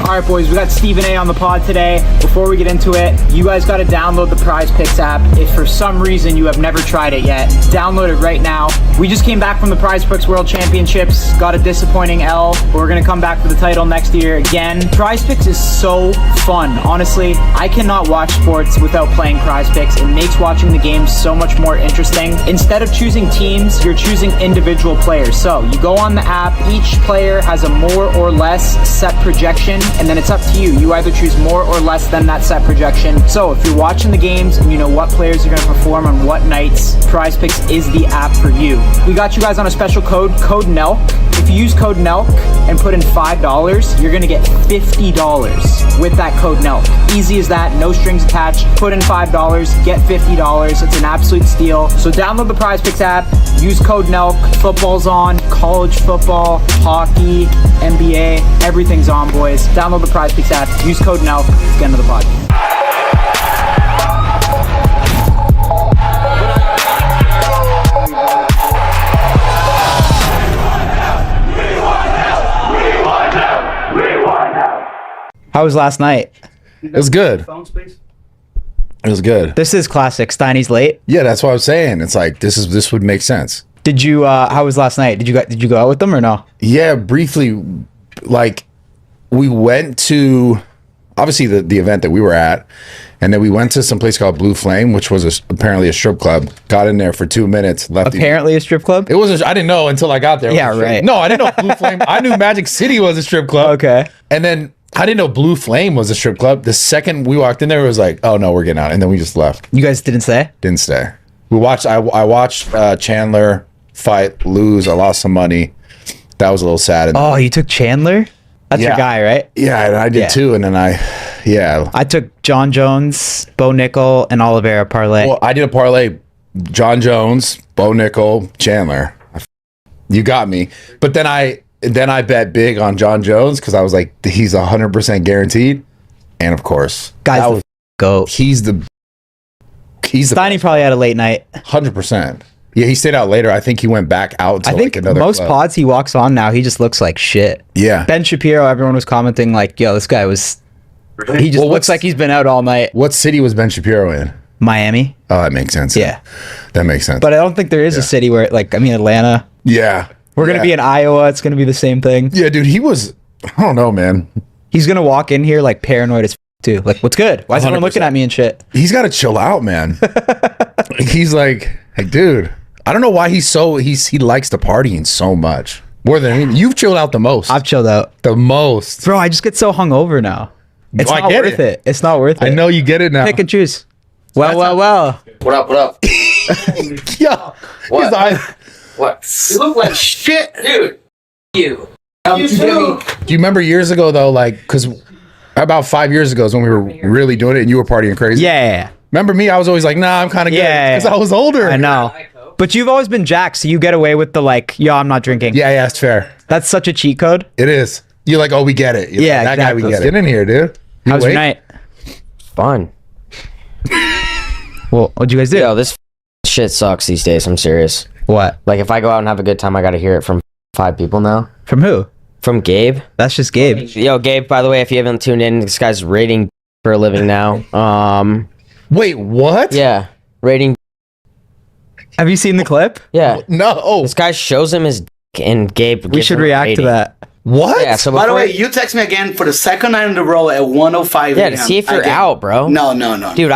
Alright boys, we got Stephen A on the pod today. Before we get into it, you guys got to download the Prize Picks app. If for some reason you have never tried it yet, download it right now. We just came back from the Prize Picks World Championships, got a disappointing L, but we're going to come back for the title next year again. Prize Picks is so fun. Honestly, I cannot watch sports without playing Prize Picks. It makes watching the games so much more interesting. Instead of choosing teams, you're choosing individual players. So you go on the app, each player has a more or less set projection, and then it's up to you. You either choose more or less than that set projection. So if you're watching the games and you know what players are going to perform on what nights, Prize Picks is the app for you. We got you guys on a special code NELK. If you use code NELK and put in $5, you're going to get $50 with that code NELK. Easy as that, no strings attached. Put in $5, get $50. It's an absolute steal. So download the Prize Picks app, use code NELK. Football's on, college football, hockey, NBA, everything's on, boys. Download the Prize Picks app, use code NELK. Let's get into the pod. How was last night? It was good. It was good. This is classic. Steiny's late. Yeah, that's what I was saying. It's like this would make sense. Did you? How was last night? Did you go out with them or no? Yeah, briefly. Like, we went to obviously the event that we were at, and then we went to some place called Blue Flame, which was apparently a strip club. Got in there for 2 minutes. Left. Apparently a strip club. It was. I didn't know until I got there. Yeah, right. No, I didn't know Blue Flame. I knew Magic City was a strip club. Okay. And then I didn't know Blue Flame was a strip club. The second we walked in there, it was like, oh no, we're getting out. And then we just left. You guys didn't stay? Didn't stay. We watched. I watched Chandler fight, lose. I lost some money. That was a little sad. Oh, you took Chandler? That's your guy, right? Yeah, and I did too. And then I took John Jones, Bo Nickel, and Oliveira parlay. Well, I did a parlay. John Jones, Bo Nickel, Chandler. You got me. But then I bet big on John Jones because I was like, he's 100% guaranteed. And of course, guys, go. He's the Steiny probably had a late night. 100%. Yeah, he stayed out later. I think he went back out to another most club. pods he walks on now, he just looks like shit. Yeah. Ben Shapiro, everyone was commenting like, yo, this guy was... He just looks like he's been out all night. What city was Ben Shapiro in? Miami. Oh, that makes sense. Yeah. That makes sense. But I don't think there is a city where, Atlanta. Yeah. We're going to be in Iowa. It's going to be the same thing. Yeah, dude, he was... I don't know, man. He's going to walk in here like paranoid as too. Like, what's good? Why is everyone looking at me and shit? He's got to chill out, man. He's like, hey, dude... I don't know why he likes the partying so much. More than anything. You've chilled out the most. I've chilled out. The most. Bro, I just get so hungover now. It's not worth it. It's not worth it. I know you get it now. Pick and choose. Well. What up? Yo. What? What? You look like shit, dude. You. Do you remember years ago, though, like, because about 5 years ago is when we were really doing it and you were partying crazy? Yeah. Remember me? I was always like, nah, I'm kind of good. Because I was older. I know. But you've always been Jack, so you get away with the yo, I'm not drinking. Yeah, it's fair. That's such a cheat code. It is. You're like, oh, we get it. Yeah, that guy, we get it. Get in here, dude. How's your night? Fun. Well, what'd you guys do? Yo, this shit sucks these days. I'm serious. What? Like, if I go out and have a good time, I gotta hear it from 5 people now. From who? From Gabe. That's just Gabe. Yo, Gabe, by the way, if you haven't tuned in, this guy's rating for a living now. Wait, what? Yeah. Rating. Have you seen the clip? Yeah. No. This guy shows him his dick and Gabe. We should react to that. What? Yeah, so by the way, you text me again for the second night in a row at 1:05 Yeah, to see if you're out, bro. No. Dude,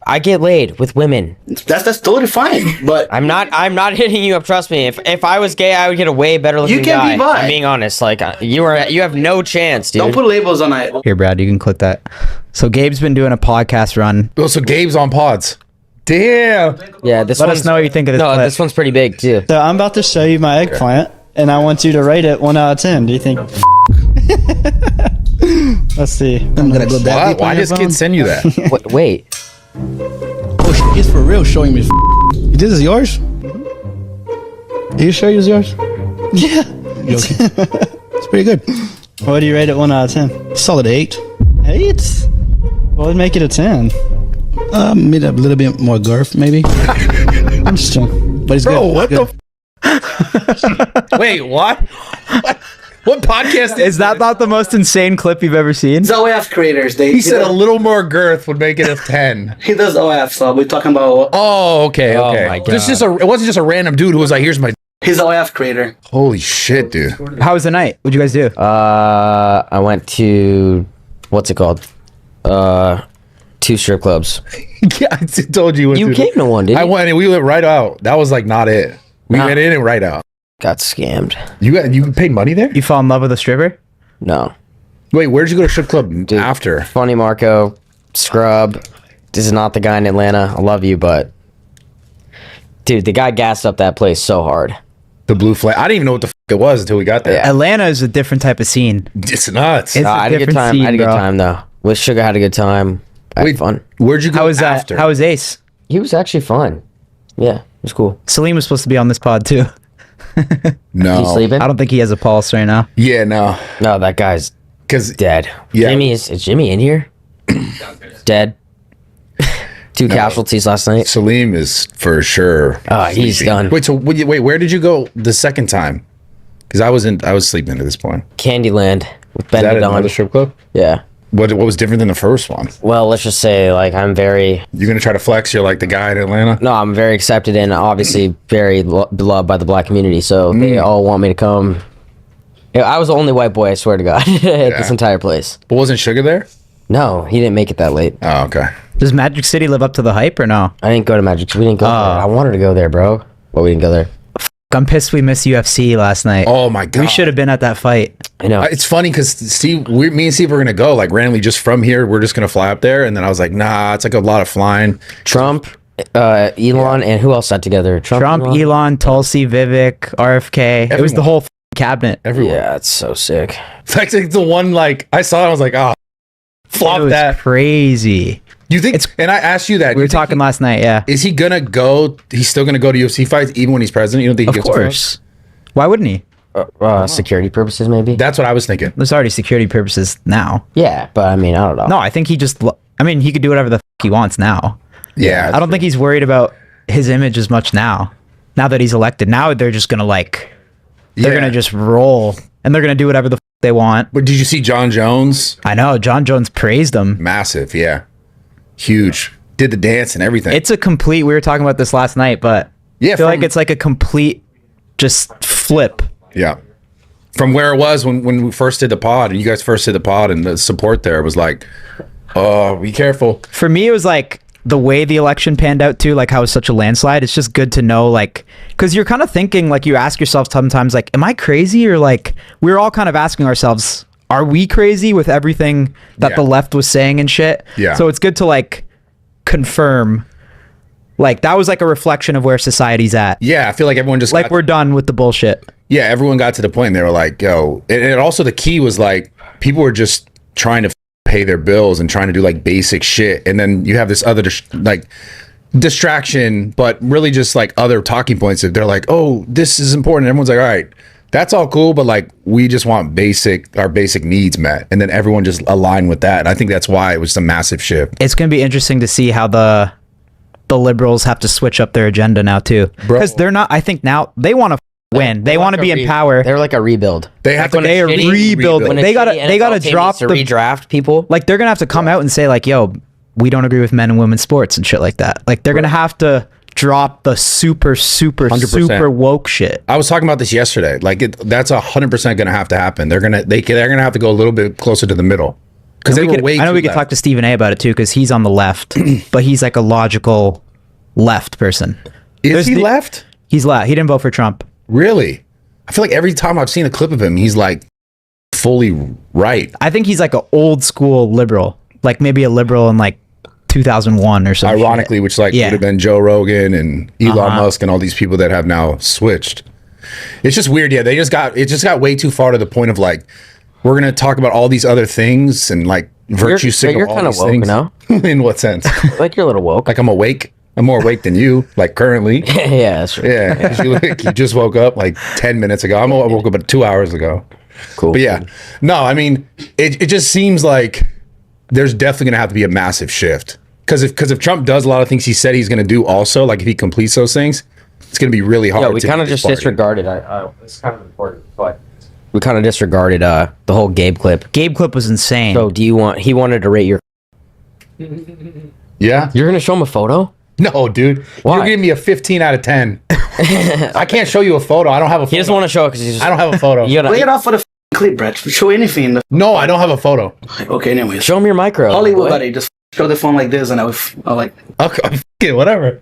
I get laid with women. That's totally fine. But I'm not hitting you up. Trust me. If I was gay, I would get a way better looking guy. You can be bi. I'm being honest. Like you have no chance, dude. Don't put labels on it. Here, Brad, you can click that. So Gabe's been doing a podcast run. Oh, so Gabe's on pods. Damn. Yeah, this Let us know what you think of this clip. This one's pretty big too. So I'm about to show you my eggplant, and I want you to rate it 1 out of 10. Do you think? Let's see. I'm gonna go that deep. Why does kid send you that? Wait. Oh, he's for real showing me. This is yours? Are you sure it's yours? Yeah. It's pretty good. What do you rate it 1 out of 10? Solid 8. 8? Well, it'd make it a 10. Made a little bit more girth, maybe. I'm just chilling. But it's Bro, good. what the? Wait, what? What podcast Is that not the most insane clip you've ever seen? It's OF creators. He said a little more girth would make it a 10. He does OF, so we're talking about. Oh, okay, Oh okay. my God. It wasn't just a random dude who was like, here's my... He's OF creator. Holy shit, dude. How was the night? What'd you guys do? I went to what's it called? 2 strip clubs. Yeah, I told you. You came to one, didn't I you? went and we went right out. That was like not it. We Nah. went in and right out. Got scammed. You paid money there? You fall in love with a stripper? No. Wait, where'd you go to strip club after? Funny Marco, Scrub. This is not the guy in Atlanta. I love you, but dude, the guy gassed up that place so hard. The Blue Flag. I didn't even know what the it was until we got there. Atlanta is a different type of scene. It's nuts. It's I a had a good different time. scene, I had a good bro. time though. With Sugar, had a good time. I had fun. Where'd you go How was that? after? How was Ace? He was actually fun. Yeah, it was cool. Salim was supposed to be on this pod too. No. You sleeping? I don't think he has a pulse right now. Yeah, no. No, that guy's Because dead. Yeah. Is Jimmy in here? Dead. 2 casualties last night. Salim is for sure. Oh, he's done. Wait, so wait, where did you go the second time? Because I was sleeping at this point. Candyland with Is that Ben another Don. strip club? Yeah. What was different than the first one? Well, let's just say, like, I'm very, You're gonna try to flex? You're like the guy in Atlanta. no, I'm very accepted and obviously very beloved by the black community. So they all want me to come. Yeah, I was the only white boy, I swear to God, at this entire place. But wasn't Sugar there? No, he didn't make it that late. Oh, okay. Does Magic City live up to the hype or no? I didn't go to Magic. We didn't go there. I wanted to go there, bro. But we didn't go there. I'm pissed we missed UFC last night. Oh my god. We should have been at that fight. I know. It's funny because Steve, me and Steve were gonna go like randomly just from here. We're just gonna fly up there, and then I was like, nah, it's like a lot of flying. Trump, Elon, and who else sat together? Trump, Elon, Tulsi, Vivek, RFK. It was the whole cabinet. Everywhere. Yeah, it's so sick. It's like the one like I saw. It, I was like, oh, flop It was that. crazy. You think? And I asked you that. We were talking last night, yeah. Is he gonna go? He's still gonna go to UFC fights even when he's president. You don't think? He Of gives a fuck? course. Why wouldn't he? Security purposes, maybe. That's what I was thinking. There's already security purposes now. Yeah, but I mean, I don't know. No, I think he just. I mean, he could do whatever the he wants now. Yeah. I don't think he's worried about his image as much now. Now that he's elected, now they're just gonna they're gonna just roll and they're gonna do whatever the they want. But did you see John Jones? I know John Jones praised him. Massive, yeah, huge. Did the dance and everything. It's a complete. We were talking about this last night, but Yeah, I feel from- like it's like a complete just flip. Yeah. From where it was when we first did the pod, and you guys first did the pod, and the support there was like, oh, be careful. For me, it was like the way the election panned out too, like how it was such a landslide. It's just good to know, like, because you're kind of thinking, like, you ask yourself sometimes, like, am I crazy? Or like, we're all kind of asking ourselves, are we crazy with everything that the left was saying and shit? Yeah. So it's good to like confirm, like, that was like a reflection of where society's at. Yeah, I feel like everyone just Like, we're done with the bullshit. yeah, everyone got to the point and they were like, yo, and also the key was like people were just trying to pay their bills and trying to do like basic shit, and then you have this other distraction, but really just like other talking points that they're like, oh, this is important. And everyone's like, all right, that's all cool, but like we just want our basic needs met, and then everyone just aligned with that. And I think that's why it was a massive shift. It's going to be interesting to see how the liberals have to switch up their agenda now too, because they're not. I think now they want to win. They want to be in power. They're like a rebuild. They have to They are shitty rebuilding. When a They gotta shitty they gotta NFL team drop needs to the redraft people. like they're gonna have to come out and say like, yo, we don't agree with men and women's sports and shit like that. Like they're gonna have to drop the super 100%. woke shit. I was talking about this yesterday. Like that's 100% going to have to happen. They're gonna have to go a little bit closer to the middle because they were way. I know too we could left. talk to Stephen A about it too, because he's on the left, but he's like a logical left person. Is he left? He's left. He didn't vote for Trump. Really? I feel like every time I've seen a clip of him, he's like fully right. I think he's like an old school liberal, like maybe a liberal in like 2001 or something. Ironically, which like would have been Joe Rogan and Elon Musk and all these people that have now switched. It's just weird. Yeah, it just got way too far to the point of like we're gonna talk about all these other things and like virtue signal. You're all kind of these woke things. now. In what sense? Like you're a little woke. Like I'm awake. I'm more awake than you. Like currently. Yeah, that's true. Yeah, 'cause you just woke up like 10 minutes ago. I woke up about 2 hours ago. Cool. But yeah, no, I mean, it just seems like there's definitely going to have to be a massive shift. Because if Trump does a lot of things he said he's going to do also, like if he completes those things, it's going to be really hard. Yeah, we to kind of get just this party. disregarded. It's kind of important, but we kind of disregarded the whole Gabe clip. Gabe clip was insane. So he wanted to rate your. Yeah. You're gonna show him a photo? No, dude. Why? You're giving me a 15 out of 10. I can't show you a photo. I don't have a photo. He doesn't want to show it because he's just. I don't have a photo. You Lay it gotta off for the clip, Brett. Show anything. No, I don't have a photo. Okay, anyways. show him your micro. Hollywood, boy. buddy. Just show the phone like this, and I'll like. Okay, f- it, whatever.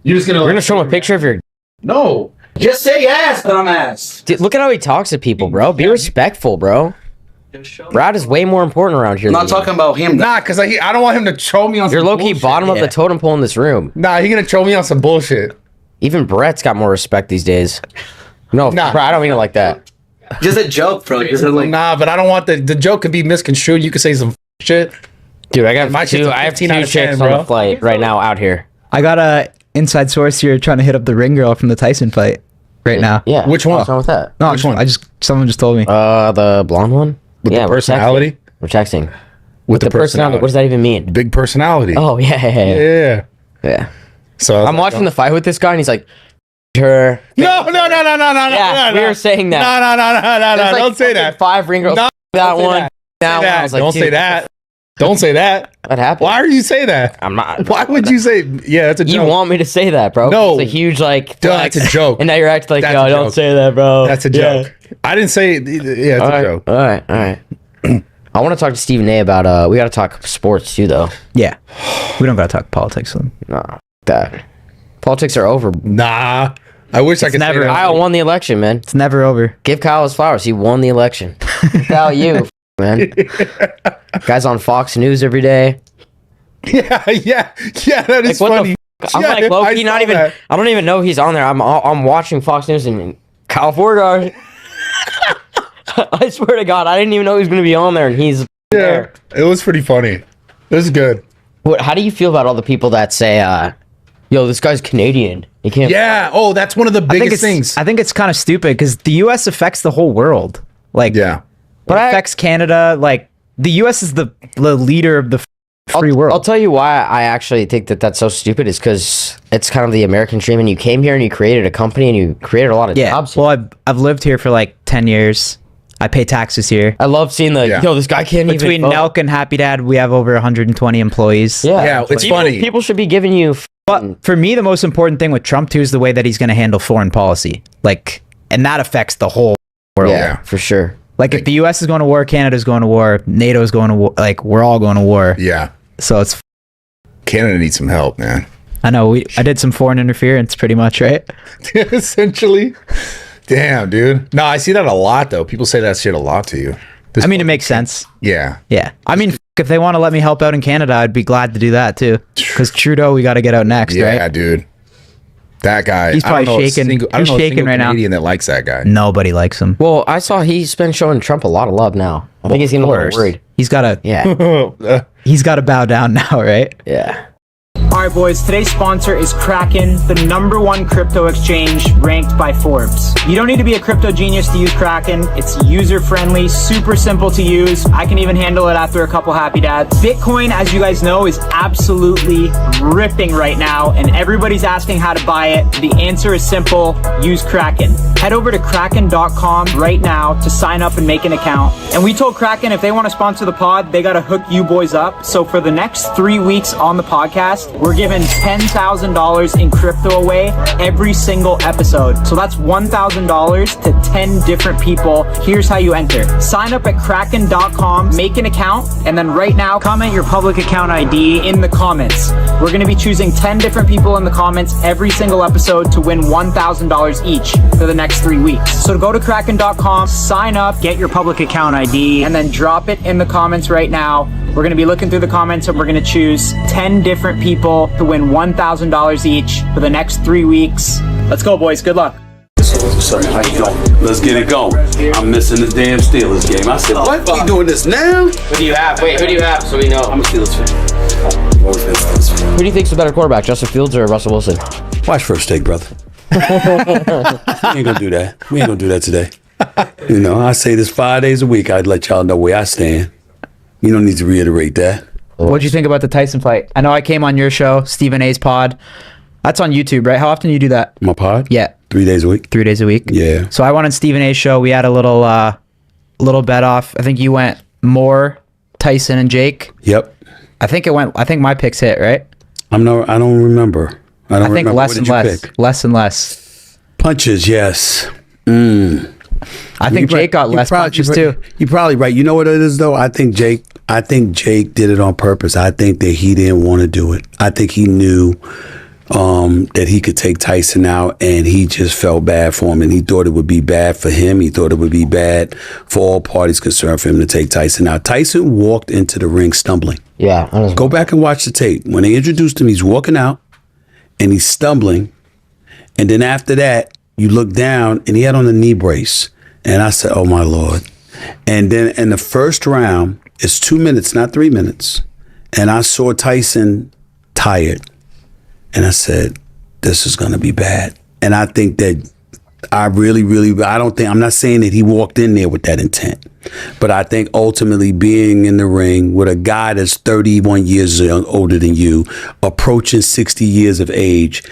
You're just gonna. We're gonna show him a picture of your. No. Just say yes, dumbass. Dude, look at how he talks to people, bro. Be respectful, bro. Brad is way more important around here. I'm than not you. talking about him. Nah, because I don't want him to troll me on You're some low key bullshit. bottom of the totem pole in this room. Nah, he's gonna troll me on some bullshit. Even Brett's got more respect these days. No, Nah. Brett, I don't mean it like that. Just a joke, bro. Just like. Nah, but I don't want the joke could be misconstrued. You could say some shit. Dude, I got My shit's a I have 15 two out of chicks 10, on bro. the flight right now out here. I got a inside source here trying to hit up the ring girl from the Tyson fight right now. Yeah. Which one? What's wrong with that? No, Which one? someone just told me. The blonde one? With the we're personality? texting. We're texting. With The personality. What does that even mean? Big personality. Oh, yeah. Yeah. So I'm watching the fight with this guy and he's like, her. No. Yeah, we were saying that. No. There's like Don't say fucking that. 5 ring girls. No, That don't say one. that. That one. I was like, Don't dude, say that. Don't say that. What happened? Why are you say that? I'm not. Why would you say? Yeah, that's a You joke. want me to say that, bro? No. It's a huge, like. Duh, flex. that's a joke. And now you're acting like, That's yo, a don't joke. say that, bro. That's a Yeah. joke. I didn't say. Yeah, it's All a right. joke. All right. I want to talk to Stephen A about, we got to talk sports too, though. Yeah. We don't gotta talk politics. So. Nah, that. Politics are over. Nah. I wish I could never- say that. Kyle won the election, man. It's never over. Give Kyle his flowers. He won the election. Kyle, you, man. Guy's on Fox News every day. Yeah. That is Like, what funny. the I'm Yeah, like, low I key, not saw even. that. I don't even know he's on there. I'm watching Fox News and Kyle Forgard. I swear to God, I didn't even know he was going to be on there, and he's Yeah, there. it was pretty funny. It was good. How do you feel about all the people that say, "Yo, this guy's Canadian. He can't." Yeah. Oh, that's one of the biggest things. I think it's kind of stupid because the U.S. affects the whole world. Like, Yeah. it affects Canada. Like, the U.S. is the leader of the free world. I'll tell you why I actually think that that's so stupid is because it's kind of the American dream, and you came here and you created a company and you created a lot of yeah. jobs. Here. Well, I've lived here for like 10 years. I pay taxes here. I love seeing Yeah. yo, this guy can't Between even vote. Nelk and Happy Dad, we have over 120 employees. Yeah, it's funny. People should be giving you. But for me, the most important thing with Trump too is the way that he's going to handle foreign policy. Like, and that affects the whole world. Yeah, for sure. Like, if the U.S. is going to war, Canada's going to war, NATO is going to war. Like, we're all going to war. Yeah. So it's. Canada needs some help, man. I know. I did some foreign interference, pretty much, right? Essentially. Damn, dude. No, I see that a lot, though. People say that shit a lot to you. I mean, it makes sense. Yeah. Yeah. I mean, if they want to let me help out in Canada, I'd be glad to do that too. Because Trudeau, we got to get out next, Yeah, right? dude. That guy. He's I don't probably know a shaking. single- I don't He's know a shaking single right now. Canadian that likes that guy. Nobody likes him. Well, I saw he's been showing Trump a lot of love now. I think he's getting a little worried. He's got to. Yeah, He's got to bow down now, right? yeah. All right, boys, today's sponsor is Kraken, the #1 crypto exchange ranked by Forbes. You don't need to be a crypto genius to use Kraken. It's user-friendly, super simple to use. I can even handle it after a couple happy dads. Bitcoin, as you guys know, is absolutely ripping right now, and everybody's asking how to buy it. The answer is simple: use Kraken. Head over to kraken.com right now to sign up and make an account. And we told Kraken if they want to sponsor the pod, they got to hook you boys up. So for the next 3 weeks on the podcast, we're giving $10,000 in crypto away every single episode. So that's $1,000 to 10 different people. Here's how you enter. Sign up at kraken.com, make an account, and then right now, comment your public account ID in the comments. We're going to be choosing 10 different people in the comments every single episode to win $1,000 each for the next 3 weeks. So go to kraken.com, sign up, get your public account ID, and then drop it in the comments right now. We're going to be looking through the comments and we're going to choose 10 different people to win $1,000 each for the next 3 weeks. Let's go, boys. Good luck. Sir, how you doing? Let's get it going. I'm missing the damn Steelers game. I said, what? We doing this now? Who do you have? Wait, who do you have so we know? I'm a Steelers fan. Who do you think's the better quarterback, Justin Fields or Russell Wilson? Watch first take, brother. We ain't gonna do that. We ain't gonna do that today. You know, I say this 5 days a week. I'd let y'all know where I stand. You don't need to reiterate that. What'd you think about the Tyson fight? I know I came on your show, Stephen A's pod. That's on YouTube, right? How often do you do that? My pod? Yeah. 3 days a week. 3 days a week. Yeah. So I went on Stephen A's show. We had a little bet off. I think you went more Tyson and Jake. Yep. I think my picks hit, right? I don't remember. I think remember. less What and did you less. pick? Less and less. Punches, yes. I think Jake got less punches too. You're probably right. You know what it is though? I think Jake did it on purpose. I think that he didn't want to do it. I think he knew that he could take Tyson out, and he just felt bad for him, and he thought it would be bad for him. He thought it would be bad for all parties concerned for him to take Tyson out. Tyson walked into the ring stumbling. Yeah. Go back and watch the tape. When they introduced him, he's walking out and he's stumbling. And then after that, you look down and he had on a knee brace. And I said, oh my Lord. And then in the first round, it's 2 minutes, not 3 minutes. And I saw Tyson tired. And I said, this is going to be bad. And I think that I'm not saying that he walked in there with that intent, but I think ultimately being in the ring with a guy that's 31 years older than you, approaching 60 years of age,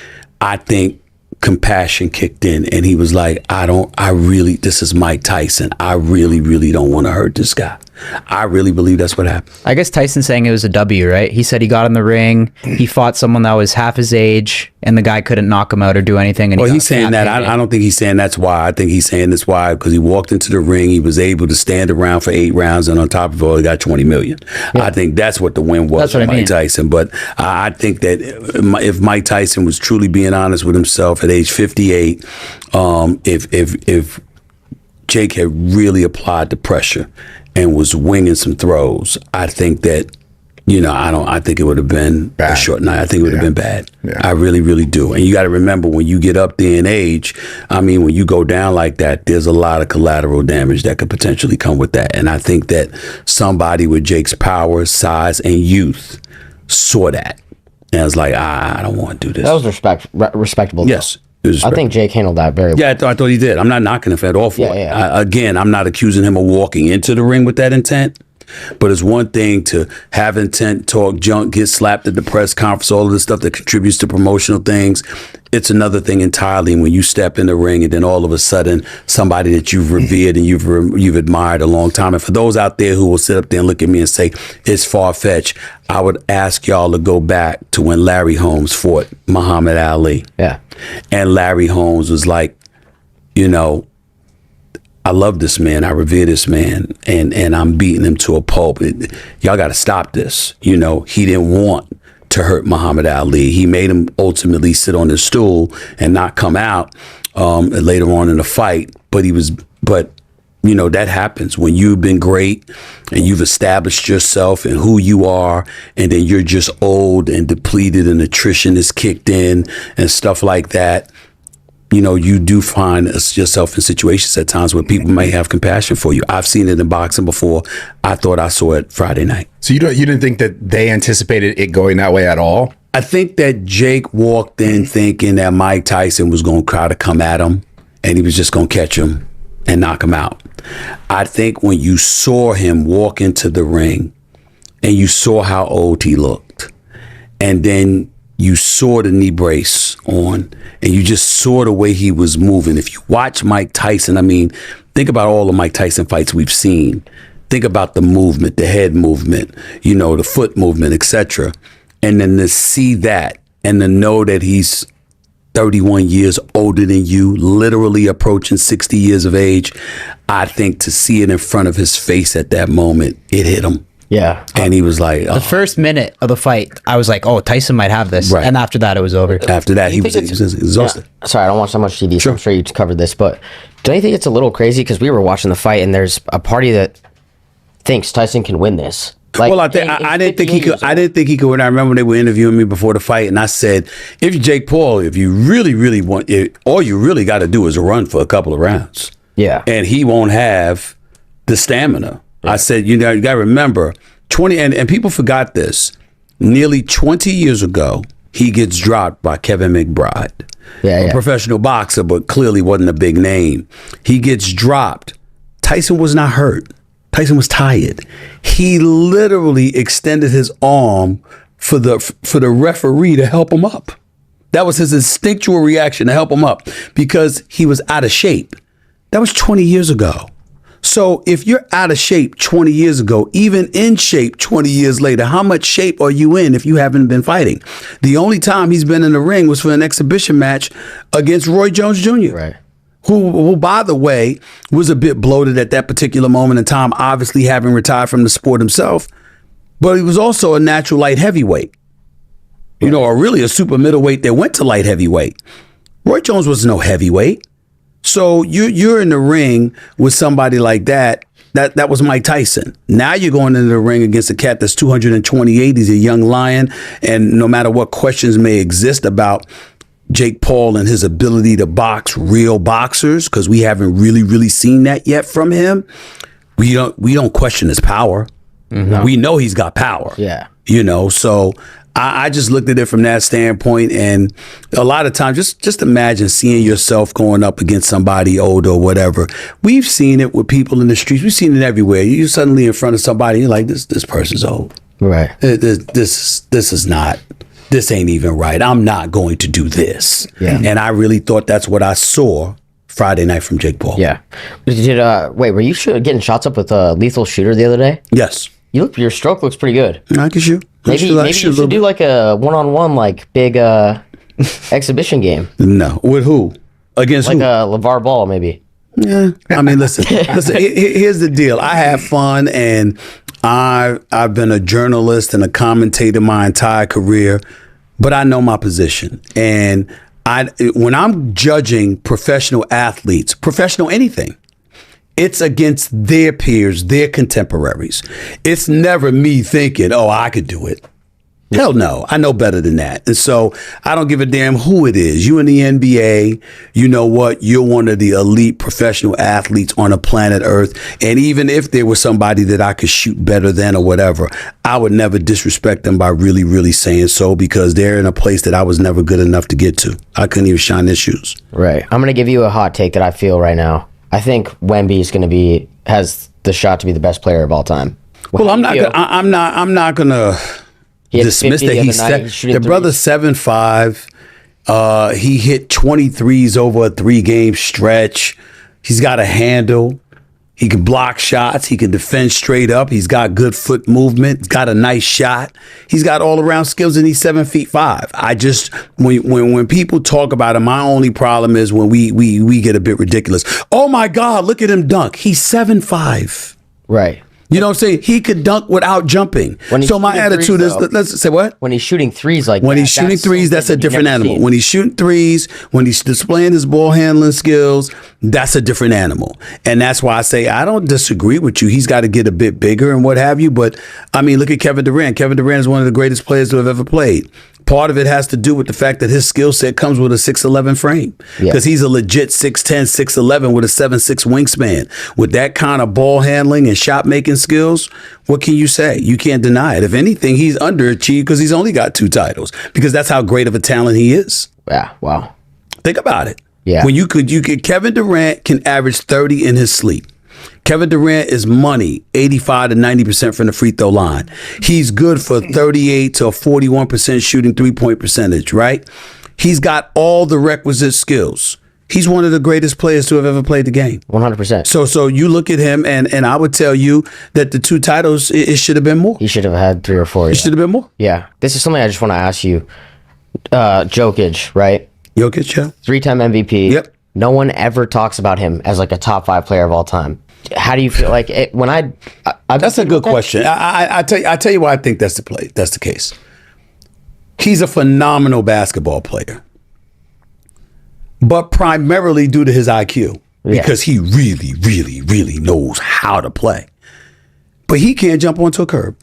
I think compassion kicked in, and he was like, this is Mike Tyson. I really don't want to hurt this guy. I really believe that's what happened. I guess Tyson's saying it was a W, right? He said he got in the ring, he fought someone that was half his age, and the guy couldn't knock him out or do anything. And he's saying that. I don't think he's saying that's why. I think he's saying that's why, because he walked into the ring, he was able to stand around for 8 rounds, and on top of it all, he got 20 million. Yeah. I think that's what the win was for Mike Tyson. But I think that if Mike Tyson was truly being honest with himself at age 58, if Jake had really applied the pressure and was winging some throws, I think that, I think it would have been bad. A short night. I think it would have been bad. Yeah. I really do. And you got to remember, when you get up there in age, when you go down like that, there's a lot of collateral damage that could potentially come with that. And I think that somebody with Jake's power, size, and youth saw that. And I was like, I don't want to do this. That was respectable. Yes. I think Jake handled that very well. Yeah, I thought he did. I'm not knocking him at all for it. Yeah. Again, I'm not accusing him of walking into the ring with that intent. But it's one thing to have intent, talk junk, get slapped at the press conference, all of this stuff that contributes to promotional things. It's another thing entirely when you step in the ring and then all of a sudden somebody that you've revered and you've admired a long time. And for those out there who will sit up there and look at me and say it's far-fetched, I would ask y'all to go back to when Larry Holmes fought Muhammad Ali. Yeah. And Larry Holmes was like, I love this man. I revere this man, and I'm beating him to a pulp. Y'all got to stop this. He didn't want to hurt Muhammad Ali. He made him ultimately sit on his stool and not come out later on in the fight. But that happens when you've been great and you've established yourself and who you are, and then you're just old and depleted and attrition is kicked in and stuff like that. You do find yourself in situations at times where people may have compassion for you. I've seen it in boxing before. I thought I saw it Friday night. So you didn't think that they anticipated it going that way at all? I think that Jake walked in thinking that Mike Tyson was going to try to come at him and he was just going to catch him and knock him out. I think when you saw him walk into the ring and you saw how old he looked, and then you saw the knee brace on, and you just saw the way he was moving. If you watch Mike Tyson, think about all the Mike Tyson fights we've seen. Think about the movement, the head movement, the foot movement, etc. And then to see that and to know that he's 31 years older than you, literally approaching 60 years of age, I think to see it in front of his face at that moment, it hit him. Yeah. And he was like, the first minute of the fight, I was like, oh, Tyson might have this. Right. And after that, it was over. After that, he was exhausted. Yeah. Sorry, I don't watch so much TV, so I'm sure you covered this, but don't you think it's a little crazy? Because we were watching the fight, and there's a party that thinks Tyson can win this. I didn't think he could. I didn't think he could. And I remember they were interviewing me before the fight, and I said, "If you're Jake Paul, if you really want it, all you really got to do is run for a couple of rounds." Yeah, and he won't have the stamina. Right. I said, you got to remember, 20 and people forgot this. Nearly 20 years ago, he gets dropped by Kevin McBride, a professional boxer, but clearly wasn't a big name. He gets dropped. Tyson was not hurt. Tyson was tired. He literally extended his arm for the referee to help him up. That was his instinctual reaction to help him up because he was out of shape. That was 20 years ago. So if you're out of shape 20 years ago, even in shape 20 years later, how much shape are you in if you haven't been fighting? The only time he's been in the ring was for an exhibition match against Roy Jones Jr. Right. Who, by the way, was a bit bloated at that particular moment in time, obviously having retired from the sport himself. But he was also a natural light heavyweight. You know, or really a super middleweight that went to light heavyweight. Roy Jones was no heavyweight. So you're in the ring with somebody like that. That was Mike Tyson. Now you're going into the ring against a cat that's 228. He's a young lion. And no matter what questions may exist about Jake Paul and his ability to box real boxers, because we haven't really seen that yet from him, we don't question his power. Mm-hmm. We know he's got power. Yeah. You know, so I just looked at it from that standpoint, and a lot of times, just imagine seeing yourself going up against somebody older or whatever. We've seen it with people in the streets. We've seen it everywhere. You're suddenly in front of somebody, you're like, this person's old. Right. This ain't even right. I'm not going to do this. Yeah. And I really thought that's what I saw Friday night from Jake Paul. Yeah. Wait, were you getting shots up with a lethal shooter the other day? Yes. Your stroke looks pretty good. I can shoot. Maybe you should do like a one-on-one, like big exhibition game. No, with who? Against like who? a LeVar Ball, maybe. Yeah, I mean, listen. Here's the deal. I have fun, and I've been a journalist and a commentator my entire career, but I know my position. And when I'm judging professional athletes, professional anything, it's against their peers, their contemporaries. It's never me thinking, oh, I could do it. Hell no. I know better than that. And so I don't give a damn who it is. You in the NBA, you know what? You're one of the elite professional athletes on the planet Earth. And even if there was somebody that I could shoot better than or whatever, I would never disrespect them by really saying so, because they're in a place that I was never good enough to get to. I couldn't even shine their shoes. Right. I'm going to give you a hot take that I feel right now. I think Wemby has the shot to be the best player of all time. Well, I'm not gonna dismiss that he's the brother's 7'5". He hit 23s over a 3-game stretch. He's got a handle. He can block shots. He can defend straight up. He's got good foot movement. He's got a nice shot. He's got all around skills, and he's 7'5". I just when people talk about him, my only problem is when we get a bit ridiculous. Oh my God, look at him dunk. He's 7'5". Right. You know what I'm saying? He could dunk without jumping. So my attitude is, let's say what? When he's shooting threes like when he's shooting threes, that's a different animal. When he's shooting threes, when he's displaying his ball handling skills, that's a different animal. And that's why I say I don't disagree with you. He's got to get a bit bigger and what have you. But I mean, look at Kevin Durant. Kevin Durant is one of the greatest players to have ever played. Part of it has to do with the fact that his skill set comes with a 6'11" frame, because he's a legit 6'10", 6'11" with a 7'6" wingspan. With that kind of ball handling and shot making skills, what can you say? You can't deny it. If anything, he's underachieved because he's only got 2 titles, because that's how great of a talent he is. Yeah, wow. Think about it. Yeah. When you could Kevin Durant can average 30 in his sleep. Kevin Durant is money, 85 to 90% from the free throw line. He's good for 38 to a 41% shooting 3-point percentage, right? He's got all the requisite skills. He's one of the greatest players to have ever played the game. 100%. So you look at him, and I would tell you that the 2 titles, it should have been more. He should have had 3 or 4. It should have been more. Yeah. This is something I just want to ask you. Jokic, right? Jokic, yeah. 3-time MVP. Yep. No one ever talks about him as like a top 5 player of all time. How do you feel like it, when I That's a good question. I tell you why I think that's the case. He's a phenomenal basketball player, but primarily due to his IQ, because he really knows how to play. But he can't jump onto a curb.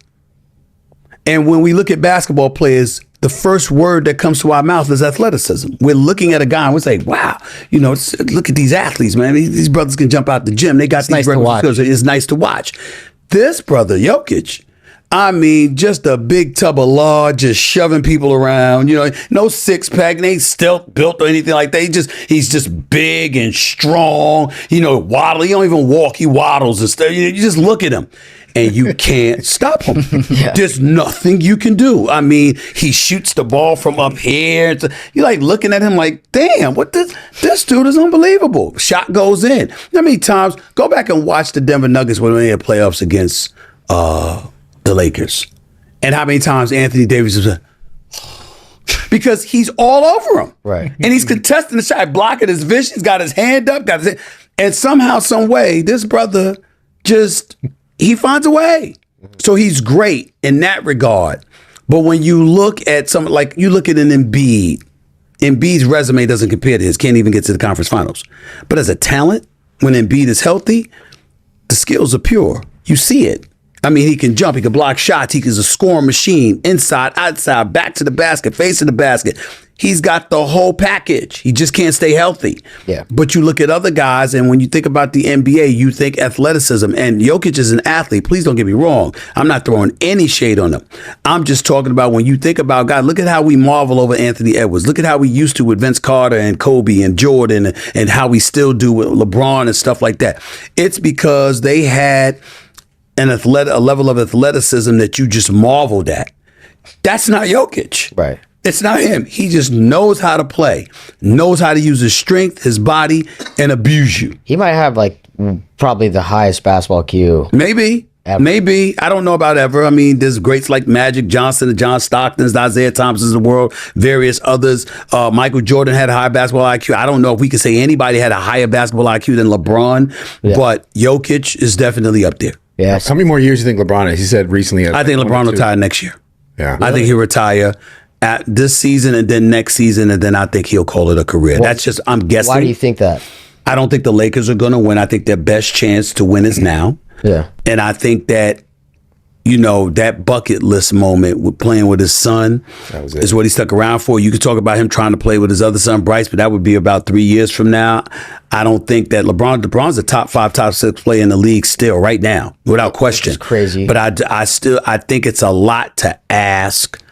And when we look at basketball players, the first word that comes to our mouth is athleticism. We're looking at a guy and we say, wow, look at these athletes, man. These brothers can jump out the gym. They got these skills. It's nice to watch. This brother, Jokic, I mean, just a big tub of lard, just shoving people around. No 6-pack, and ain't stealth built or anything like that. He's just big and strong. Waddle. He don't even walk. He waddles and stuff. You just look at him. and you can't stop him. There's nothing you can do. I mean, he shoots the ball from up here. You're like looking at him like, damn, what this dude is unbelievable. Shot goes in. How many times, go back and watch the Denver Nuggets when they had playoffs against the Lakers. And how many times Anthony Davis was because he's all over him. Right. And he's contesting the shot, blocking his vision. He's got his hand up, and somehow, some way, this brother he finds a way. So he's great in that regard. But when you look at you look at an Embiid's resume doesn't compare to his, can't even get to the conference finals. But as a talent, when Embiid is healthy, the skills are pure. You see it. I mean, he can jump, he can block shots, he's a scoring machine, inside, outside, back to the basket, facing the basket. He's got the whole package. He just can't stay healthy. Yeah. But you look at other guys, and when you think about the NBA, you think athleticism. And Jokic is an athlete. Please don't get me wrong. I'm not throwing any shade on him. I'm just talking about when you think about God, look at how we marvel over Anthony Edwards. Look at how we used to with Vince Carter and Kobe and Jordan and how we still do with LeBron and stuff like that. It's because they had a level of athleticism that you just marveled at. That's not Jokic. Right. It's not him. He just knows how to play, knows how to use his strength, his body, and abuse you. He might have probably the highest basketball IQ. Maybe. Ever. Maybe. I don't know about ever. I mean, there's greats like Magic Johnson, the John Stocktons, the Isaiah Thompsons of the world, various others. Michael Jordan had a high basketball IQ. I don't know if we could say anybody had a higher basketball IQ than LeBron, but Jokic is definitely up there. Yeah. How many more years do you think LeBron is? He said recently. I think LeBron will retire next year. Yeah. I think he'll retire at this season and then next season, and then I think he'll call it a career. That's just, I'm guessing. Why do you think that? I don't think the Lakers are going to win. I think their best chance to win is now. Yeah. And I think that, that bucket list moment with playing with his son is what he stuck around for. You could talk about him trying to play with his other son, Bryce, but that would be about 3 years from now. I don't think that LeBron's a top 5, top 6 player in the league still right now, without question. It's crazy. But I think it's a lot to ask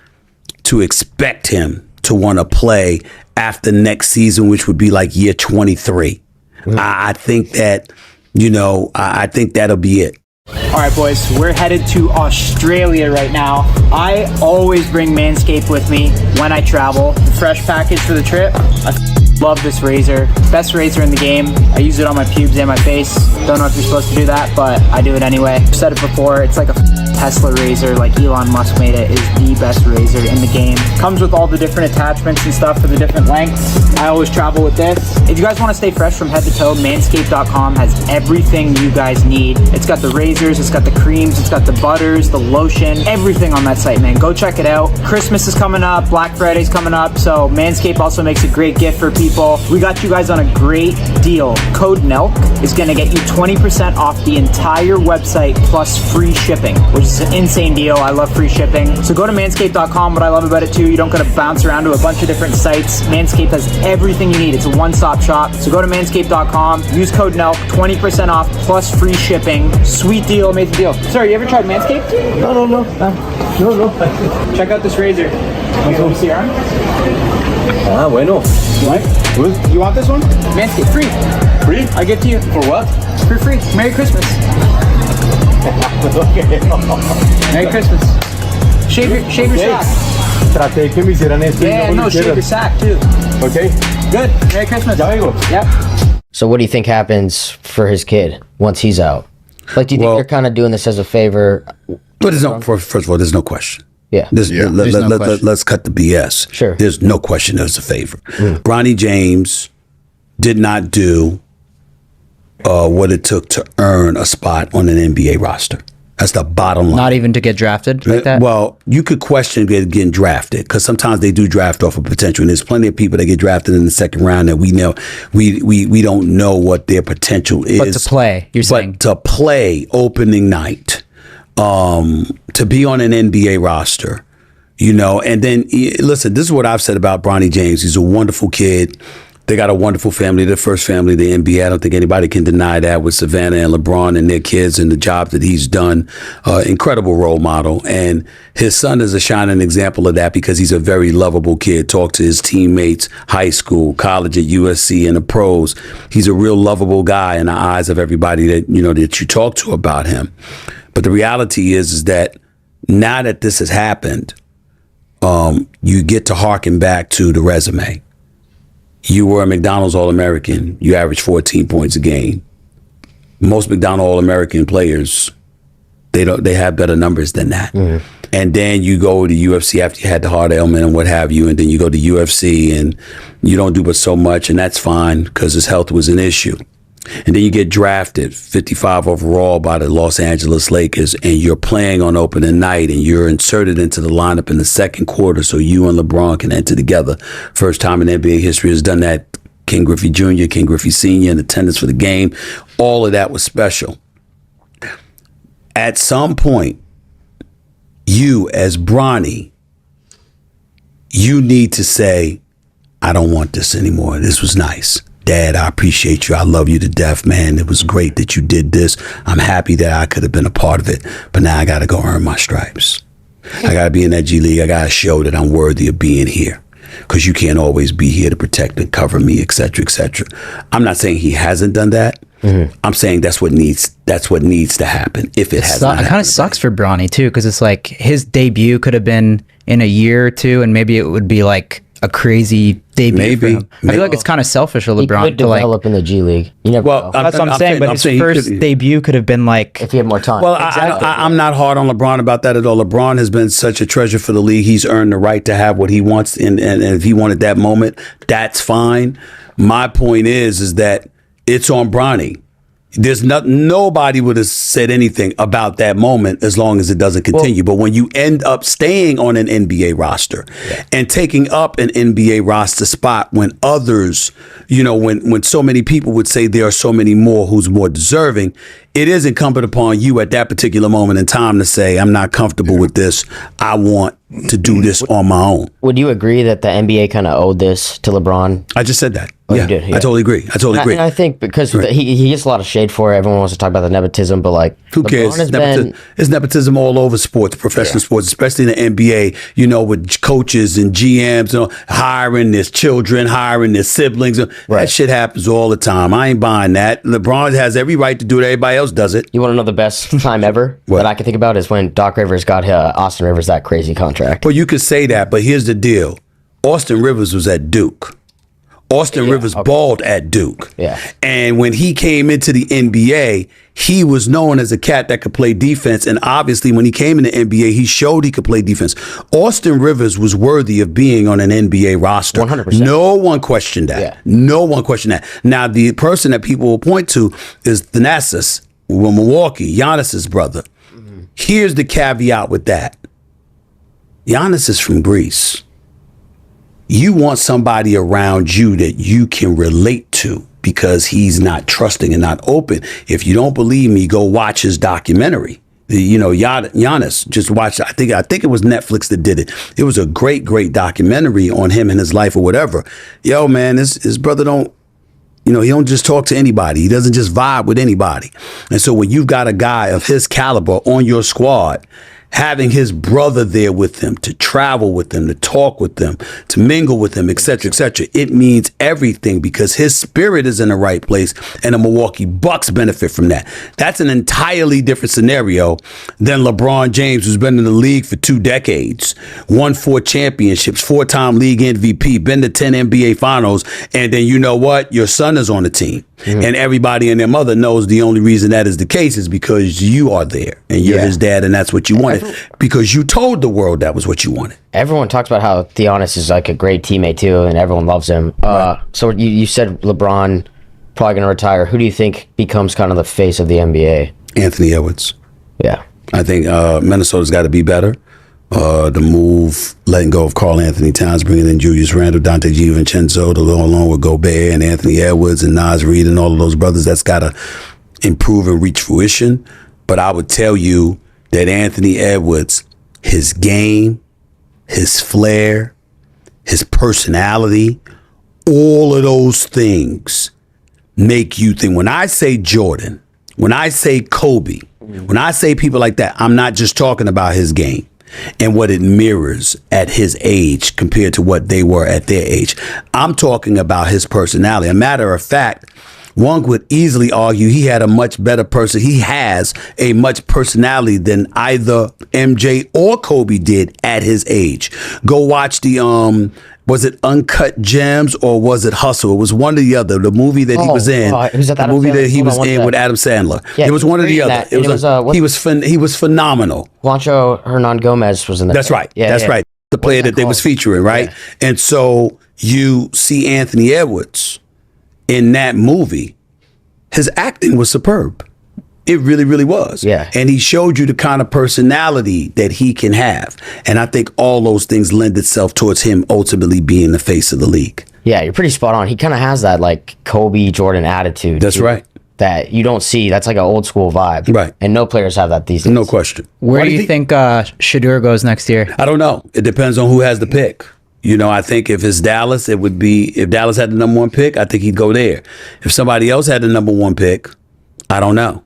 to expect him to want to play after next season, which would be like year 23. I think that, I think that'll be it. All right, boys, we're headed to Australia right now. I always bring Manscaped with me when I travel. The fresh package for the trip. I love this razor. Best razor in the game. I use it on my pubes and my face. Don't know if you're supposed to do that, but I do it anyway. I've said it before, it's like a Tesla razor, like Elon Musk made it, is the best razor in the game. Comes with all the different attachments and stuff for the different lengths. I always travel with this. If you guys want to stay fresh from head to toe, manscaped.com has everything you guys need. It's got the razors, it's got the creams, it's got the butters, the lotion, everything on that site, man. Go check it out. Christmas is coming up, Black Friday's coming up, so Manscaped also makes a great gift for people. We got you guys on a great deal. Code NELK is going to get you 20% off the entire website plus free shipping, which is an insane deal. I love free shipping. So go to manscaped.com. What I love about it too, you don't got to bounce around to a bunch of different sites. Manscaped has everything you need. It's a one-stop shop. So go to manscaped.com, use code NELK, 20% off plus free shipping. Sweet deal, amazing deal. Sir, you ever tried Manscaped? No. Check out this razor. Want to see your arm? Ah, bueno. What? Good. You want this one? Manscaped, free. Free? I give to you. For what? For free. Merry Christmas. Okay. Merry Christmas. Shave your sack. Traté que me hicieran esto. Yeah, no, shave your sack too. Okay. Good. Merry Christmas. Ya vengo. Yep. So what do you think happens for his kid once he's out? Do you think they're kind of doing this as a favor? But first of all, there's no question. Yeah. Let's cut the BS. Sure. There's no question there's a favor. Bronny James did not do what it took to earn a spot on an NBA roster. That's the bottom line. Not even to get drafted like that? Well, you could question getting drafted because sometimes they do draft off of potential. And there's plenty of people that get drafted in the second round that we know we don't know what their potential is. But to play, you're saying? But to play opening night, to be on an NBA roster, and then listen, this is what I've said about Bronny James. He's a wonderful kid. They got a wonderful family, their first family, the NBA. I don't think anybody can deny that with Savannah and LeBron and their kids and the job that he's done. Incredible role model. And his son is a shining example of that because he's a very lovable kid. Talk to his teammates, high school, college at USC, and the pros. He's a real lovable guy in the eyes of everybody that you talk to about him. But the reality is that now that this has happened, you get to harken back to the resume. You were a McDonald's All-American. You averaged 14 points a game. Most McDonald's All-American players, they have better numbers than that. Mm-hmm. And then you go to UFC after you had the heart ailment and what have you, and then you go to UFC and you don't do but so much, and that's fine because his health was an issue. And then you get drafted 55 overall by the Los Angeles Lakers, and you're playing on opening night, and you're inserted into the lineup in the second quarter so you and LeBron can enter together. First time in NBA history has done that. King Griffey Jr., King Griffey Sr. in attendance for the game. All of that was special. At some point, you as Bronny, you need to say, I don't want this anymore. This was nice. Dad, I appreciate you. I love you to death, man. It was great that you did this. I'm happy that I could have been a part of it. But now I got to go earn my stripes. I got to be in that G League. I got to show that I'm worthy of being here. Because you can't always be here to protect and cover me, et cetera, et cetera. I'm not saying he hasn't done that. Mm-hmm. I'm saying that's what needs to happen if it has not happened. It kind of sucks for Bronny too, because it's like his debut could have been in a year or two, and maybe it would be like a crazy debut for him. I feel like it's kind of selfish of LeBron he could develop in the G League. You never know. That's what I'm saying. But his first debut could have been like, if he had more time. Well, I'm not hard on LeBron about that at all. LeBron has been such a treasure for the league. He's earned the right to have what he wants, and if he wanted that moment, that's fine. My point is that it's on Bronny. There's nobody would have said anything about that moment as long as it doesn't continue. But when you end up staying on an NBA roster and taking up an NBA roster spot when others, when so many people would say there are so many more who's more deserving, it is incumbent upon you at that particular moment in time to say, I'm not comfortable with this. I want to do this on my own. Would you agree that the NBA kind of owed this to LeBron? I just said that. Oh, you did, yeah. I totally agree. And I think because he gets a lot of shade for it. Everyone wants to talk about the nepotism, but like, who cares? It's nepotism all over sports, professional sports, especially in the NBA. With coaches and GMs, hiring their children, hiring their siblings. That shit happens all the time. I ain't buying that. LeBron has every right to do it. Everybody else does it. You want to know the best time ever that I can think about is when Doc Rivers got Austin Rivers that crazy contract. Well, you could say that, but here's the deal: Austin Rivers was at Duke. Austin Rivers balled at Duke. Yeah. And when he came into the NBA, he was known as a cat that could play defense. And obviously, when he came in the NBA, he showed he could play defense. Austin Rivers was worthy of being on an NBA roster. 100%. No one questioned that. Yeah. No one questioned that. Now, the person that people will point to is Thanasis, Milwaukee, Giannis's brother. Mm-hmm. Here's the caveat with that. Giannis is from Greece. You want somebody around you that you can relate to because he's not trusting and not open. If you don't believe me, go watch his documentary. Giannis, just watch. I think it was Netflix that did it. It was a great documentary on him and his life or whatever. Yo, man, his brother don't. He don't just talk to anybody. He doesn't just vibe with anybody. And so when you've got a guy of his caliber on your squad, having his brother there with him, to travel with him, to talk with them, to mingle with him, et cetera, it means everything because his spirit is in the right place and the Milwaukee Bucks benefit from that. That's an entirely different scenario than LeBron James, who's been in the league for 2 decades, won 4 championships, 4-time league MVP, been to 10 NBA finals, and then you know what? Your son is on the team. Mm-hmm. And everybody and their mother knows the only reason that is the case is because you are there and you're his dad and that's what you wanted because you told the world that was what you wanted. Everyone talks about how Giannis is like a great teammate too and everyone loves him. Right. So you said LeBron probably going to retire. Who do you think becomes kind of the face of the NBA? Anthony Edwards. Yeah. I think Minnesota's got to be better. The move, letting go of Karl Anthony Towns, bringing in Julius Randle, Dante DiVincenzo, along with Gobert and Anthony Edwards and Nas Reed and all of those brothers, that's got to improve and reach fruition. But I would tell you that Anthony Edwards, his game, his flair, his personality, all of those things make you think. When I say Jordan, when I say Kobe, when I say people like that, I'm not just talking about his game and what it mirrors at his age compared to what they were at their age. I'm talking about his personality. A matter of fact, one would easily argue he had a much better person. He has a much personality than either MJ or Kobe did at his age. Go watch the was it Uncut Gems or was it Hustle? It was one or the other. The movie that he was in, the movie that he was in with Adam Sandler. Yeah, it was one or the other. He was phenomenal. Juancho Hernan Gomez was in that. That's right. That's right. The player that they was featuring, right? Yeah. And so you see Anthony Edwards in that movie. His acting was superb. It really, really was. Yeah. And he showed you the kind of personality that he can have. And I think all those things lend itself towards him ultimately being the face of the league. Yeah, you're pretty spot on. He kind of has that like Kobe Jordan attitude. That's right. That you don't see. That's like an old school vibe. Right. And no players have that these days. No question. Where do you think Shadur goes next year? I don't know. It depends on who has the pick. You know, I think if it's Dallas, it would be, if Dallas had the number one pick, I think he'd go there. If somebody else had the number one pick, I don't know.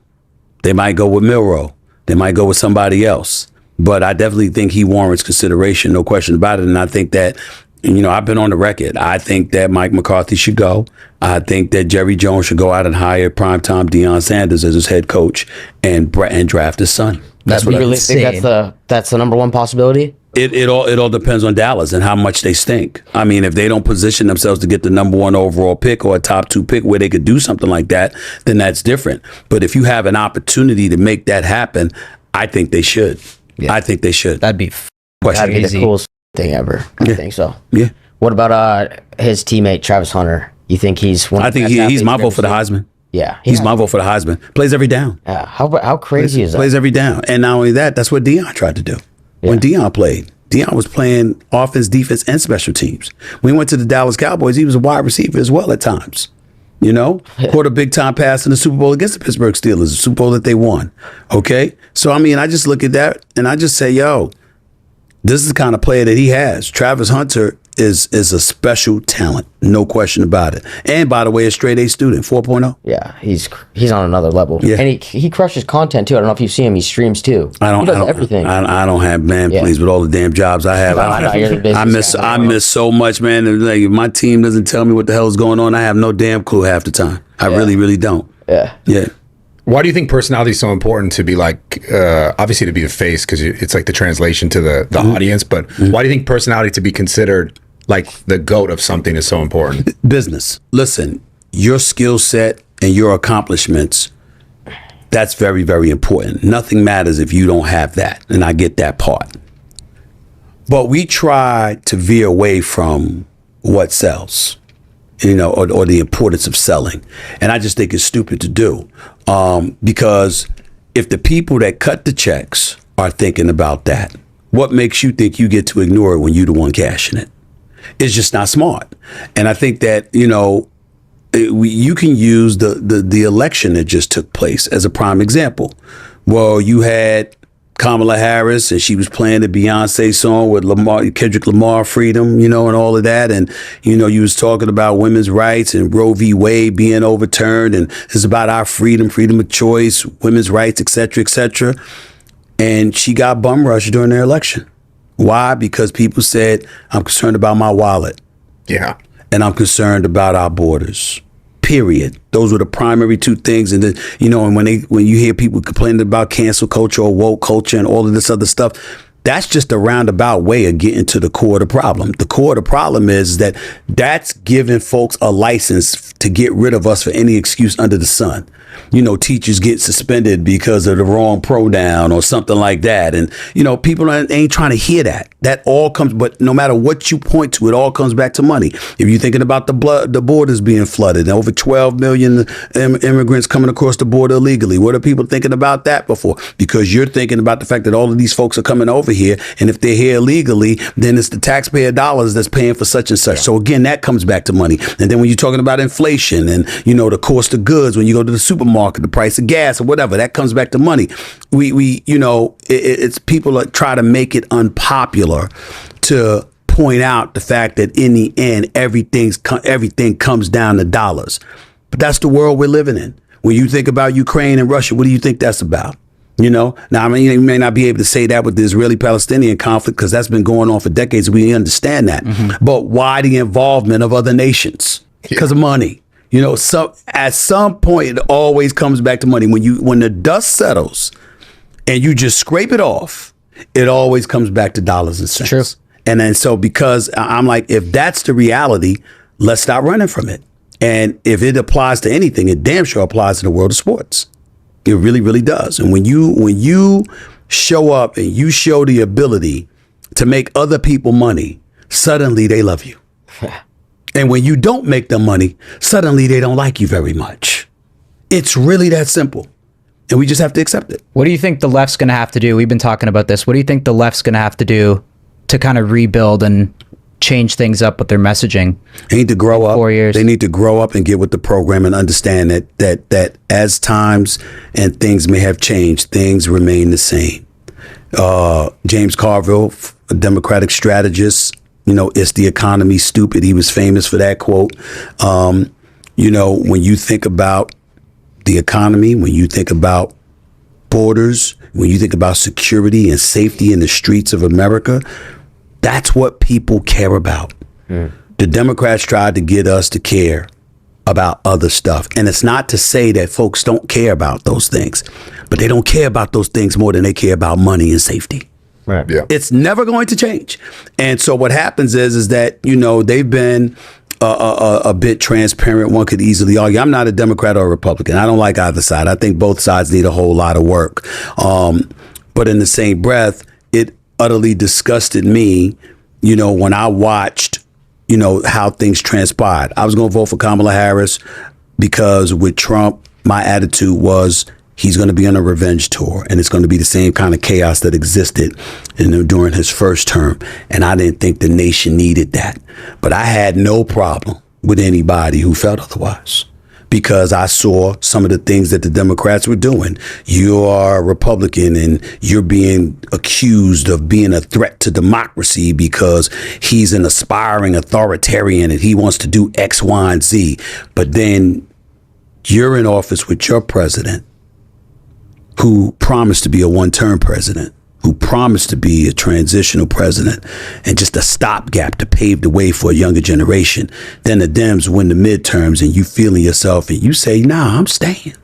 They might go with Milroe. They might go with somebody else. But I definitely think he warrants consideration, no question about it. And I think that, you know, I've been on the record. I think that Mike McCarthy should go. I think that Jerry Jones should go out and hire primetime Deion Sanders as his head coach and draft his son. That's what you really think that's the number one possibility? It all depends on Dallas and how much they stink. I mean, if they don't position themselves to get the number one overall pick or a top 2 pick where they could do something like that, then that's different. But if you have an opportunity to make that happen, I think they should. Yeah. I think they should. That'd be the coolest thing ever. I think so. Yeah. What about his teammate Travis Hunter? You think he's one? I think he's my vote for the Heisman. Yeah, he's my vote for the Heisman. Plays every down. Yeah. How crazy is that? Plays every down, and not only that, that's what Deion tried to do. Yeah. When Deion played, Deion was playing offense, defense, and special teams. When he went to the Dallas Cowboys, he was a wide receiver as well at times. You know, caught a big time pass in the Super Bowl against the Pittsburgh Steelers, the Super Bowl that they won. Okay, so I mean, I just look at that and I just say, yo, this is the kind of player that he has. Travis Hunter is a special talent, no question about it. And by the way, a straight A student, 4.0. Yeah, he's on another level. Yeah. And he crushes content too. I don't know if you see him. He streams too. He does everything. I don't have, man. Yeah. Please, with all the damn jobs I have, I miss so much, man. And like, if my team doesn't tell me what the hell is going on, I have no damn clue half the time. I really, really don't. Yeah. Yeah. Why do you think personality is so important to be like, obviously to be the face, because it's like the translation to the audience, but why do you think personality to be considered like the GOAT of something is so important? Business. Listen, your skill set and your accomplishments, that's very, very important. Nothing matters if you don't have that, and I get that part. But we try to veer away from what sells, you know, or the importance of selling. And I just think it's stupid to do. Because if the people that cut the checks are thinking about that, what makes you think you get to ignore it when you're the one cashing it? It's just not smart. And I think that, you know, you can use the election that just took place as a prime example. Well, you had Kamala Harris, and she was playing the Beyonce song with Kendrick Lamar, Freedom, you know, and all of that. And, you know, you was talking about women's rights and Roe v. Wade being overturned. And it's about our freedom of choice, women's rights, et cetera, and she got bum rushed during their election. Why? Because people said, I'm concerned about my wallet. Yeah. And I'm concerned about our borders. Period. Those were the primary two things. And then, you know, and when you hear people complaining about cancel culture or woke culture and all of this other stuff, that's just a roundabout way of getting to the core of the problem. The core of the problem is that that's giving folks a license to get rid of us for any excuse under the sun. You know, teachers get suspended because of the wrong pronoun or something like that. And, you know, people ain't trying to hear that. That all comes, but no matter what you point to, it all comes back to money. If you're thinking about the borders being flooded, over 12 million immigrants coming across the border illegally, what are people thinking about that before? Because you're thinking about the fact that all of these folks are coming over here, and if they're here illegally, then it's the taxpayer dollars that's paying for such and such. Yeah. So again, that comes back to money. And then when you're talking about inflation and, you know, the cost of goods, when you go to the supermarket, the price of gas or whatever, that comes back to money. We you know, it's people that try to make it unpopular to point out the fact that in the end, everything comes down to dollars. But that's the world we're living in. When you think about Ukraine and Russia, what do you think that's about? You know, now, I mean, you may not be able to say that with the Israeli-Palestinian conflict because that's been going on for decades. We understand that. Mm-hmm. But why the involvement of other nations? Because of money. You know, so at some point, it always comes back to money. When the dust settles and you just scrape it off, it always comes back to dollars and cents. True. And then so because I'm like, if that's the reality, let's stop running from it. And if it applies to anything, it damn sure applies to the world of sports. It really, really does. And when you show up and you show the ability to make other people money, suddenly they love you. And when you don't make them money, suddenly they don't like you very much. It's really that simple. And we just have to accept it. What do you think the left's going to have to do? We've been talking about this. What do you think the left's going to have to do to kind of rebuild and change things up with their messaging? They need to grow up. 4 years. They need to grow up and get with the program and understand that as times and things may have changed, things remain the same. James Carville, a Democratic strategist, you know, it's the economy, stupid. He was famous for that quote. You know, when you think about the economy, when you think about borders, when you think about security and safety in the streets of America, that's what people care about. The Democrats tried to get us to care about other stuff. And it's not to say that folks don't care about those things, but they don't care about those things more than they care about money and safety. Right. Yeah. It's never going to change. And so what happens is that, you know, they've been a bit transparent. One could easily argue. I'm not a Democrat or a Republican. I don't like either side. I think both sides need a whole lot of work. But in the same breath, it utterly disgusted me, you know, when I watched, you know, how things transpired. I was going to vote for Kamala Harris because with Trump, my attitude was he's going to be on a revenge tour and it's going to be the same kind of chaos that existed during his first term. And I didn't think the nation needed that. But I had no problem with anybody who felt otherwise because I saw some of the things that the Democrats were doing. You are a Republican and you're being accused of being a threat to democracy because he's an aspiring authoritarian and he wants to do X, Y, and Z. But then you're in office with your president who promised to be a one-term president, who promised to be a transitional president and just a stopgap to pave the way for a younger generation. Then the Dems win the midterms and you feeling yourself and you say, nah, I'm staying.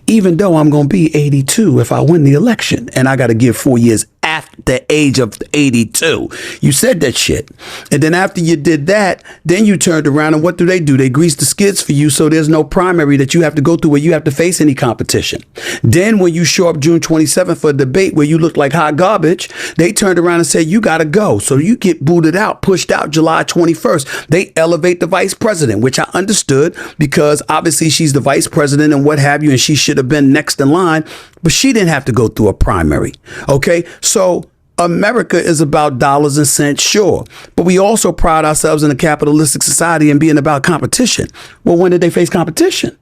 Even though I'm going to be 82 if I win the election and I got to give 4 years after the age of 82. You said that shit. And then after you did that, then you turned around and what do? They grease the skids for you so there's no primary that you have to go through where you have to face any competition. Then when you show up June 27th for a debate where you look like hot garbage, they turned around and said, you got to go. So you get booted out, pushed out July 21st. They elevate the vice president, which I understood because obviously she's the vice president and what have you, and she should have been next in line, but she didn't have to go through a primary. Okay, so America is about dollars and cents, sure, but we also pride ourselves in a capitalistic society and being about competition. Well, when did they face competition?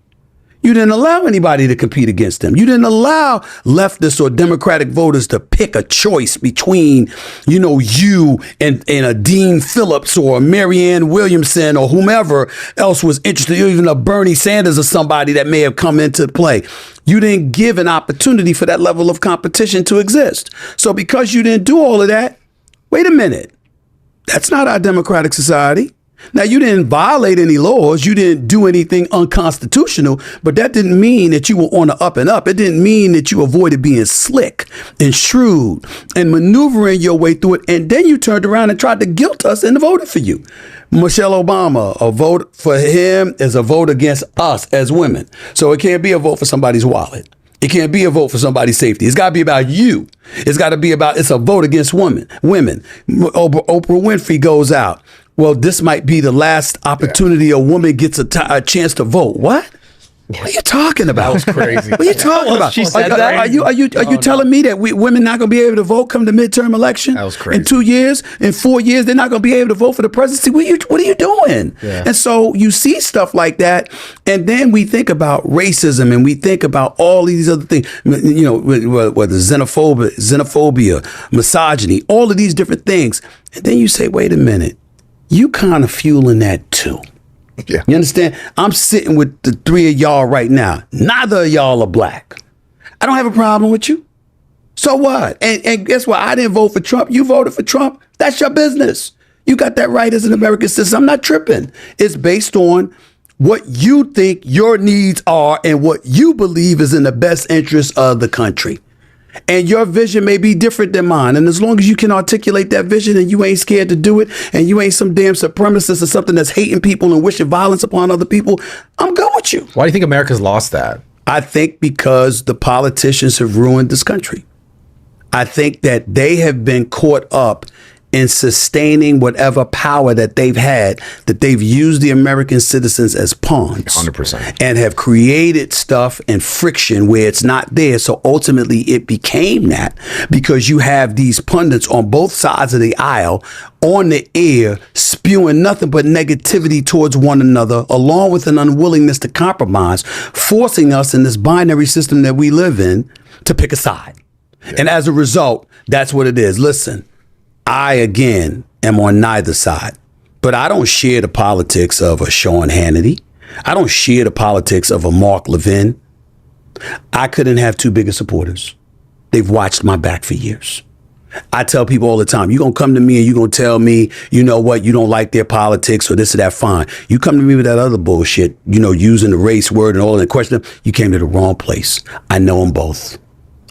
You didn't allow anybody to compete against them. You didn't allow leftists or Democratic voters to pick a choice between, you know, you and a Dean Phillips or a Marianne Williamson or whomever else was interested, even a Bernie Sanders or somebody that may have come into play. You didn't give an opportunity for that level of competition to exist. So because you didn't do all of that, wait a minute, that's not our democratic society. Now, you didn't violate any laws. You didn't do anything unconstitutional, but that didn't mean that you were on the up and up. It didn't mean that you avoided being slick and shrewd and maneuvering your way through it. And then you turned around and tried to guilt us into voting for you. Michelle Obama, a vote for him is a vote against us as women. So it can't be a vote for somebody's wallet. It can't be a vote for somebody's safety. It's got to be about you. It's got to be about, it's a vote against women. Oprah Winfrey goes out. Well, this might be the last opportunity a woman gets a chance to vote. What? What are you talking about? That was crazy. What are you talking about? She said that? Are you telling me that women not going to be able to vote come the midterm election? That was crazy. In 2 years, in 4 years, they're not going to be able to vote for the presidency. What are you doing? Yeah. And so you see stuff like that, and then we think about racism, and we think about all these other things. You know, whether xenophobia, misogyny, all of these different things, and then you say, wait a minute, you kind of fueling that too. Yeah. You understand? I'm sitting with the three of y'all right now. Neither of y'all are black. I don't have a problem with you. So what? And guess what? I didn't vote for Trump. You voted for Trump. That's your business. You got that right as an American citizen. I'm not tripping. It's based on what you think your needs are and what you believe is in the best interest of the country. And your vision may be different than mine. And as long as you can articulate that vision and you ain't scared to do it and you ain't some damn supremacist or something that's hating people and wishing violence upon other people, I'm good with you. Why do you think America's lost that? I think because the politicians have ruined this country. I think that they have been caught up in sustaining whatever power that they've had, that they've used the American citizens as pawns. 100%. And have created stuff and friction where it's not there. So ultimately it became that because you have these pundits on both sides of the aisle on the air spewing nothing but negativity towards one another, along with an unwillingness to compromise, forcing us in this binary system that we live in to pick a side. Yeah. And as a result, that's what it is. Listen, I, again, am on neither side, but I don't share the politics of a Sean Hannity. I don't share the politics of a Mark Levin. I couldn't have two bigger supporters. They've watched my back for years. I tell people all the time, you're going to come to me and you're going to tell me, you know what, you don't like their politics or this or that, fine. You come to me with that other bullshit, you know, using the race word and all that question, you came to the wrong place. I know them both.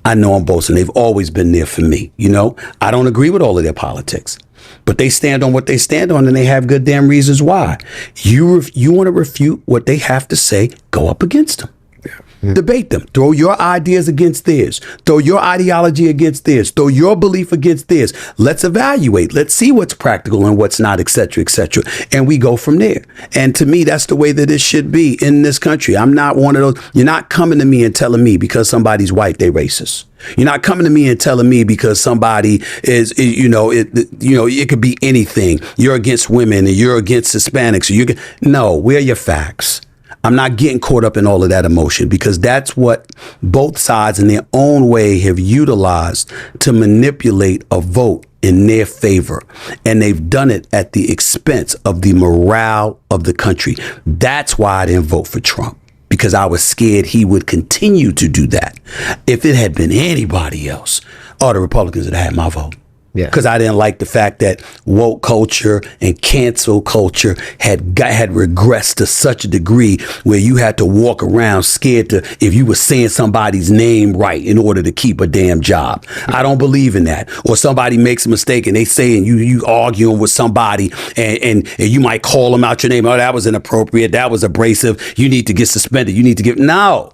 I know them both, and they've always been there for me. You know, I don't agree with all of their politics, but they stand on what they stand on, and they have good damn reasons why. You want to refute what they have to say, go up against them. Yeah. Debate them. Throw your ideas against theirs. Throw your ideology against theirs. Throw your belief against theirs. Let's evaluate. Let's see what's practical and what's not, et cetera, et cetera. And we go from there. And to me, that's the way that it should be in this country. I'm not one of those. You're not coming to me and telling me because somebody's white, they racist. You're not coming to me and telling me because somebody is, it could be anything. You're against women and you're against Hispanics. No, where are your facts? I'm not getting caught up in all of that emotion because that's what both sides in their own way have utilized to manipulate a vote in their favor. And they've done it at the expense of the morale of the country. That's why I didn't vote for Trump, because I was scared he would continue to do that. If it had been anybody else, the Republicans would have had my vote. Yeah, because I didn't like the fact that woke culture and cancel culture had regressed to such a degree where you had to walk around scared to if you were saying somebody's name right in order to keep a damn job. I don't believe in that. Or somebody makes a mistake and they say and you arguing with somebody and you might call them out your name. Oh, that was inappropriate. That was abrasive. You need to get suspended. You need to get no.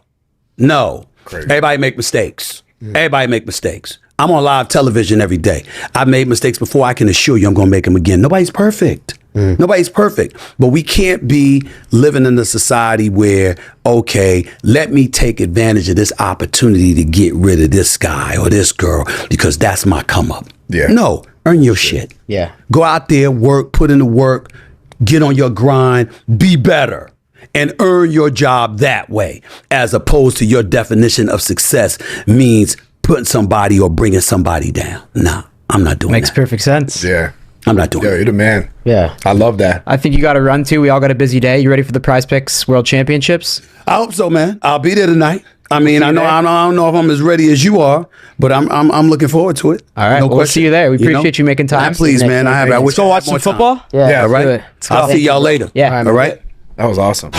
Crazy. Everybody make mistakes. Everybody make mistakes. I'm on live television every day. I've made mistakes before. I can assure you I'm going to make them again. Nobody's perfect. Nobody's perfect. But we can't be living in a society where, okay, let me take advantage of this opportunity to get rid of this guy or this girl because that's my come up. Yeah. No, earn your shit. Yeah. Go out there, work, put in the work, get on your grind, be better. And earn your job that way, as opposed to your definition of success means putting somebody or bringing somebody down. Nah, I'm not doing that. Makes perfect sense. Yeah. I'm not doing that. You're the man. Yeah. I love that. I think you got to run too. We all got a busy day. You ready for the Prize Picks World Championships? I hope so, man. I'll be there tonight. I mean, I don't know if I'm as ready as you are, but I'm looking forward to it. All right, we'll see you there. We appreciate you making time. Please, man. I wish go watch some football. Yeah, all right. I'll see y'all later. Yeah. All right. That was awesome.